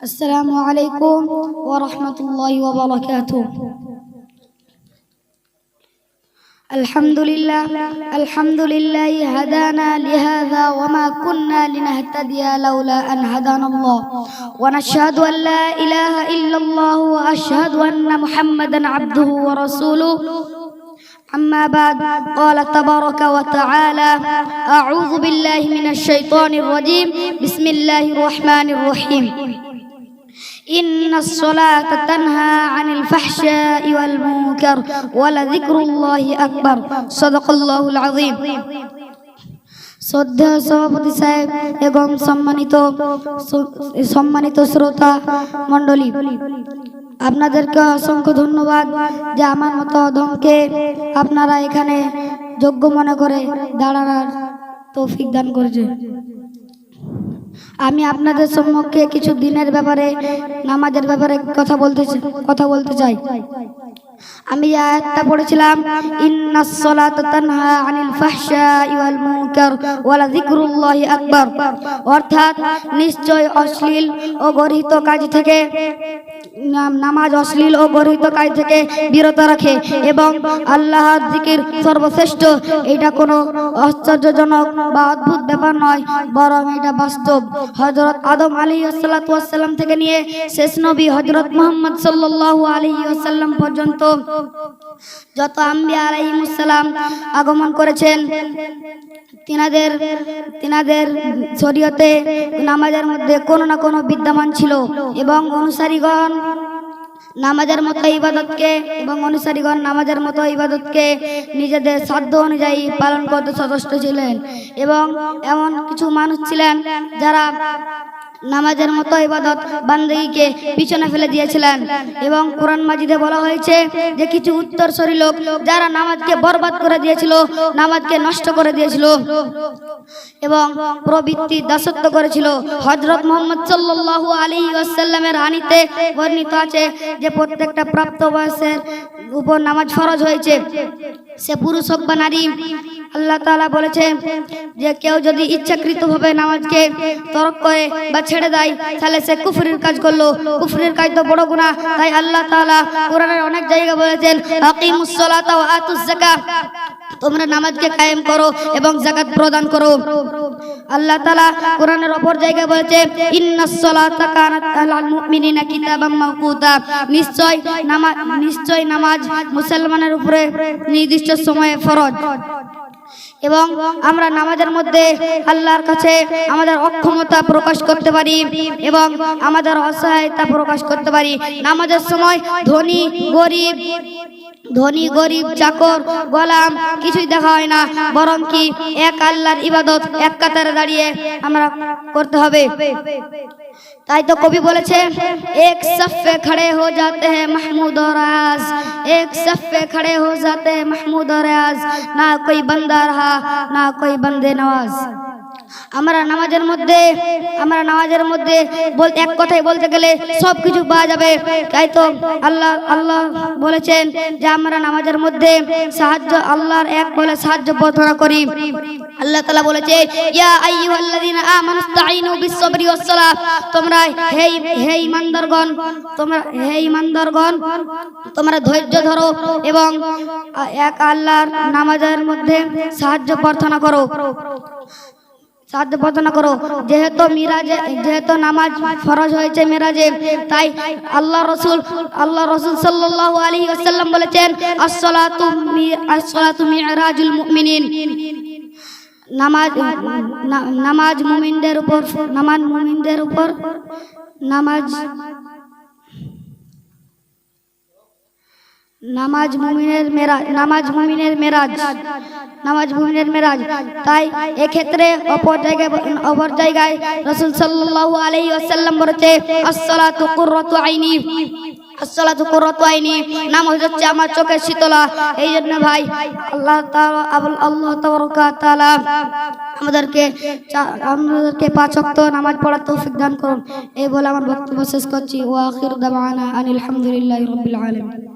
السلام عليكم ورحمة الله وبركاته. الحمد لله هدانا لهذا وما كنا لنهتدي لولا أن هدانا الله، ونشهد أن لا إله إلا الله وأشهد أن محمدا عبده ورسوله. أما بعد، قال تبارك وتعالى: أعوذ بالله من الشيطان الرجيم، بسم الله الرحمن الرحيم. إن الصلاة تنهى عن الفحشاء والمنكر ولذكر الله أكبر صدق الله العظيم. শ্রদ্ধেয় সভাপতি সাহেব এবং সম্মানিত শ্রোতা মণ্ডলী, আপনাদেরকে অসংখ্য ধন্যবাদ যে আমার মতো অধমকে আপনারা এখানে যোগ্য মনে করে দাঁড়ানোর তৌফিক দান করেছে। আমি আপনাদের সম্মুখে কিছু দিনের ব্যাপারে, নামাজের ব্যাপারে কথা বলতে চাই। আমি আয়াতটা পড়েছিলাম, ইন্নাস সালাতা তানহা আনিল ফাহশাই ওয়াল মুনকার ওয়া লাযিকরুল্লাহি আকবার, অর্থাৎ নিশ্চয় অশ্লীল ও গর্হিত কাজ থেকে নামাজ অশ্লীল ও গর্হিত কাজ থেকে বিরত রাখে এবং আল্লাহর জিকির সর্বশ্রেষ্ঠ। এটা কোনো আশ্চর্যজনক বা অদ্ভুত ব্যাপার নয়, বরং এটা বাস্তব। হযরত আদম আলাইহিস সালাতু ওয়াস সালাম থেকে নিয়ে শেষ নবী হযরত মুহাম্মদ সাল্লাল্লাহু আলাইহি ওয়াসাল্লাম পর্যন্ত যত আম্বিয়া আলাইহিস সালাম আগমন করেছেন, তিনাদের শরীয়তে নামাজের মধ্যে কোনো না কোনো বিদ্যমান ছিল এবং অনুসারীগণ নামাজের মতো ইবাদতকে নিজেদের সাধ্য অনুযায়ী পালন করতে সচেষ্ট ছিলেন। এবং এমন কিছু মানুষ ছিলেন যারা নামাজের মতো ইবাদত বান্দেগীকে পিছনে ফেলে দিয়েছিলেন। এবং কোরআন মাজিদে বলা হয়েছে যে কিছু উত্তরসূরি লোক যারা নামাজকে বরবাদ করে দিয়েছিল, নামাজকে নষ্ট করে দিয়েছিল এবং প্রবৃত্তি দাসত্ব করেছিল। হযরত মুহাম্মদ সাল্লাল্লাহু আলাইহি ওয়াসাল্লামের হাদিসে বর্ণিত আছে যে প্রত্যেকটা প্রাপ্তবয়স্কের উপর নামাজ ফরজ হয়েছে, সে পুরুষ হোক বা নারী। আল্লাহ তাআলা বলেছে যে কেউ যদি ইচ্ছাকৃতভাবে নামাজকে তরক করে বা ছেড়ে দেয়, তাহলে সে কুফরির কাজ করলো। কুফরির কাজ তো বড় গুনাহ। তাই আল্লাহ তাআলা কোরআনের অনেক জায়গায় বলেছেন, আকিমুস সালাতা ওয়া আতুজ যাকাত, তোমরা নামাজকে কায়েম করো এবং যাকাত প্রদান করো। আল্লাহ তাআলা কোরআনের অপর জায়গায় বলেছে, ইন্নাস সালাতা কানাত আলাল মুমিনিনা কিতাবাম মাওকুতা, নিশ্চয় নামাজ মুসলমানের উপরে নির্দিষ্ট সময়ে ফরজ। এবং আমরা নামাজের মধ্যে আল্লাহর কাছে আমাদের অক্ষমতা প্রকাশ করতে পারি এবং আমাদের অসহায়তা প্রকাশ করতে পারি। নামাজের সময় ধনী গরিব চাকর গোলাম কিছুই দেখা হয় না, বরং কি এক আল্লাহর ইবাদত এক কাতারে দাঁড়িয়ে আমরা করতে হবে। তাই তো কবি বলেছে, এক সফে খড়ে হো যাতে हैं महमूद और आज, एक सफे खड़े हो जाते हैं महमूद और आज, ना कोई बंदा रहा ना कोई बंदे नवाज। আমরা নামাজের মধ্যে বলতে এক কথাই বলতে গেলে সব কিছু পাওয়া যাবে। তাই তো আল্লাহ বলেছেন যে আমরা নামাজের মধ্যে আল্লাহর এক বলে সাহায্য প্রার্থনা করি। আল্লাহ তাআলা বলেছে, ইয়া আইয়ুহাল্লাযীনা আমানুস্তাঈনু বিস-সাবরি ওয়াস-সালাহ, তোমরা হে ঈমানদারগণ তোমরা ধৈর্য ধরো এবং এক আল্লাহর নামাজের মধ্যে সাহায্য প্রার্থনা করো। যেহেতু নামাজ ফরজ হয়েছে মেরাজে, তাই আল্লাহ রাসূল সাল্লাল্লাহু আলাইহি ওয়াসাল্লাম বলেছেন, আস-সালাতু মি'রাজুল মুমিনিন, নামাজ মুমিনদের উপর নামাজ মুমিনের মেরাজ। তাই এক্ষেত্রে অপর জায়গায় রাসূল সাল্লাল্লাহু আলাইহি ওয়াসাল্লাম বলেছে, আস-সালাতু কুররাতু আইনি, নামাজ হচ্ছে আমার চোখের শীতলা। এই জন্য ভাই আল্লাহ তাবারাকা তাআলা আমাদেরকে 5 ওয়াক্ত নামাজ পড়ার তৌফিক দান করুন। এই বলে আমার বক্তব্য শেষ করছি। ওয়া আখিরু দাওয়ানা আনিল হামদুলিল্লাহি রাব্বিল আলামিন।